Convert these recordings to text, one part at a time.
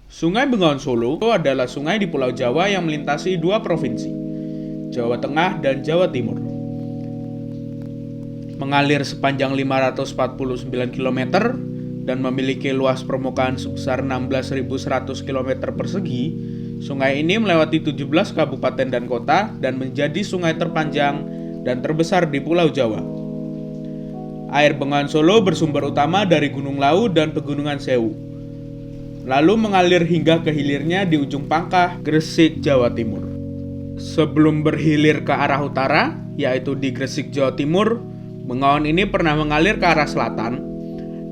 Sungai Bengawan Solo adalah sungai di Pulau Jawa yang melintasi dua provinsi, Jawa Tengah dan Jawa Timur. Mengalir sepanjang 549 km dan memiliki luas permukaan sebesar 16.100 km persegi, sungai ini melewati 17 kabupaten dan kota dan menjadi sungai terpanjang dan terbesar di Pulau Jawa. Air Bengawan Solo bersumber utama dari Gunung Lawu dan Pegunungan Sewu, lalu mengalir hingga ke hilirnya di ujung Pangkah, Gresik, Jawa Timur. Sebelum berhilir ke arah utara, yaitu di Gresik, Jawa Timur, Bengawan ini pernah mengalir ke arah selatan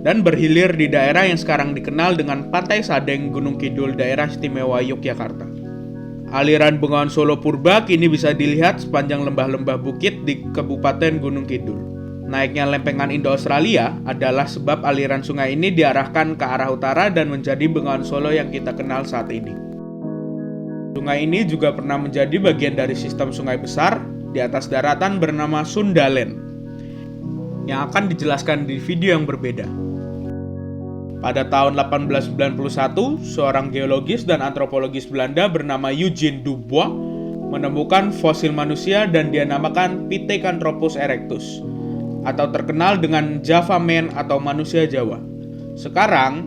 dan berhilir di daerah yang sekarang dikenal dengan Pantai Sadeng, Gunung Kidul, daerah istimewa Yogyakarta. Aliran Bengawan Solo purba kini bisa dilihat sepanjang lembah-lembah bukit di Kabupaten Gunung Kidul. Naiknya lempengan Indo-Australia adalah sebab aliran sungai ini diarahkan ke arah utara dan menjadi Bengawan Solo yang kita kenal saat ini. Sungai ini juga pernah menjadi bagian dari sistem sungai besar di atas daratan bernama Sundalen, yang akan dijelaskan di video yang berbeda. Pada tahun 1891, seorang geologis dan antropologis Belanda bernama Eugene Dubois menemukan fosil manusia dan dia namakan Pithecanthropus erectus, atau terkenal dengan Java Man atau manusia Jawa. Sekarang,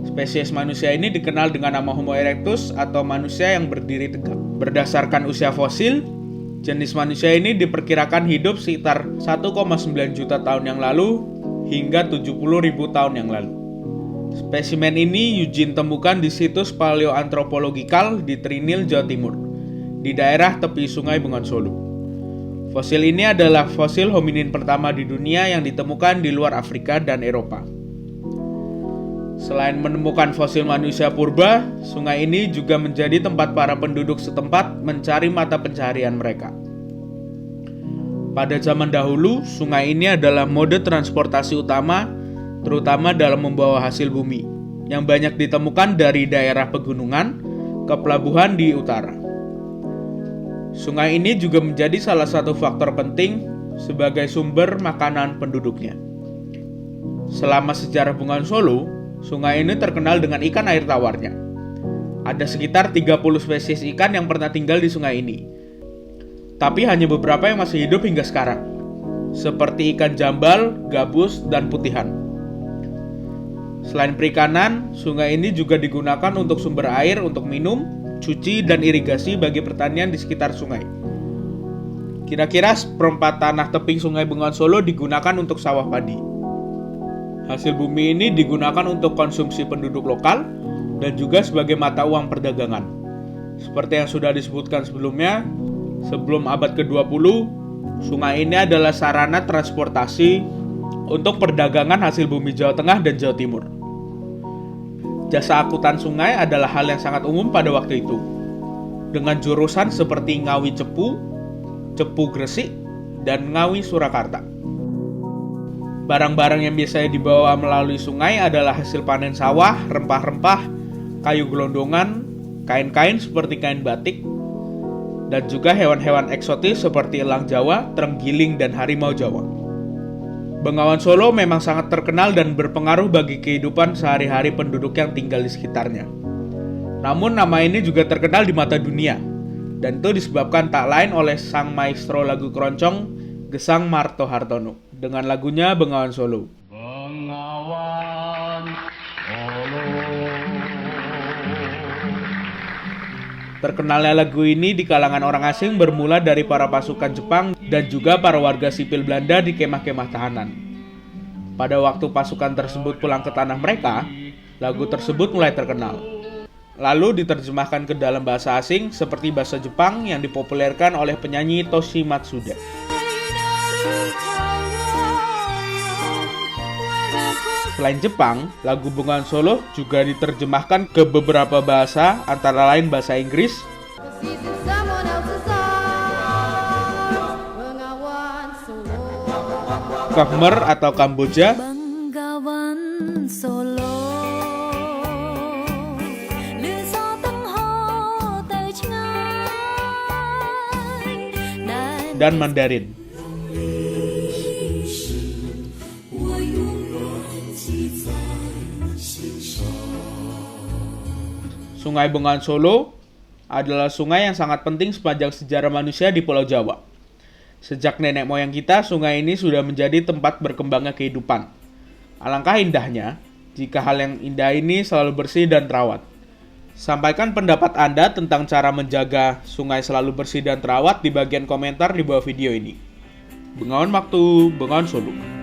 spesies manusia ini dikenal dengan nama Homo erectus atau manusia yang berdiri tegak. Berdasarkan usia fosil, jenis manusia ini diperkirakan hidup sekitar 1,9 juta tahun yang lalu hingga 70.000 tahun yang lalu. Spesimen ini Eugene temukan di situs paleoantropologikal di Trinil, Jawa Timur, di daerah tepi Sungai Bengawan Solo. Fosil ini adalah fosil hominin pertama di dunia yang ditemukan di luar Afrika dan Eropa. Selain menemukan fosil manusia purba, sungai ini juga menjadi tempat para penduduk setempat mencari mata pencaharian mereka. Pada zaman dahulu, sungai ini adalah mode transportasi utama, terutama dalam membawa hasil bumi, yang banyak ditemukan dari daerah pegunungan ke pelabuhan di utara. Sungai ini juga menjadi salah satu faktor penting sebagai sumber makanan penduduknya. Selama sejarah Bengawan Solo, sungai ini terkenal dengan ikan air tawarnya. Ada sekitar 30 spesies ikan yang pernah tinggal di sungai ini. Tapi hanya beberapa yang masih hidup hingga sekarang, seperti ikan jambal, gabus, dan putihan. Selain perikanan, sungai ini juga digunakan untuk sumber air untuk minum, cuci, dan irigasi bagi pertanian di sekitar sungai. Kira-kira seperempat tanah tebing sungai Bengawan Solo digunakan untuk sawah padi. Hasil bumi ini digunakan untuk konsumsi penduduk lokal dan juga sebagai mata uang perdagangan. Seperti yang sudah disebutkan sebelumnya, sebelum abad ke-20, sungai ini adalah sarana transportasi untuk perdagangan hasil bumi Jawa Tengah dan Jawa Timur. Jasa angkutan sungai adalah hal yang sangat umum pada waktu itu, dengan jurusan seperti Ngawi Cepu, Cepu Gresik, dan Ngawi Surakarta. Barang-barang yang biasanya dibawa melalui sungai adalah hasil panen sawah, rempah-rempah, kayu gelondongan, kain-kain seperti kain batik, dan juga hewan-hewan eksotis seperti elang Jawa, terenggiling, dan harimau Jawa. Bengawan Solo memang sangat terkenal dan berpengaruh bagi kehidupan sehari-hari penduduk yang tinggal di sekitarnya. Namun nama ini juga terkenal di mata dunia, dan itu disebabkan tak lain oleh sang maestro lagu keroncong, Gesang Marto Hartono, dengan lagunya Bengawan Solo. Bengawan Solo. Terkenalnya lagu ini di kalangan orang asing bermula dari para pasukan Jepang dan juga para warga sipil Belanda di kemah-kemah tahanan. Pada waktu pasukan tersebut pulang ke tanah mereka, lagu tersebut mulai terkenal. Lalu diterjemahkan ke dalam bahasa asing seperti bahasa Jepang yang dipopulerkan oleh penyanyi Toshi Matsuda. Selain Jepang, lagu Bengawan Solo juga diterjemahkan ke beberapa bahasa, antara lain bahasa Inggris, Khmer atau Kamboja, dan Mandarin. Sungai Bengawan Solo adalah sungai yang sangat penting sepanjang sejarah manusia di Pulau Jawa. Sejak nenek moyang kita, sungai ini sudah menjadi tempat berkembangnya kehidupan. Alangkah indahnya jika hal yang indah ini selalu bersih dan terawat. Sampaikan pendapat Anda tentang cara menjaga sungai selalu bersih dan terawat di bagian komentar di bawah video ini. Bengawan Waktu, Bengawan Solo.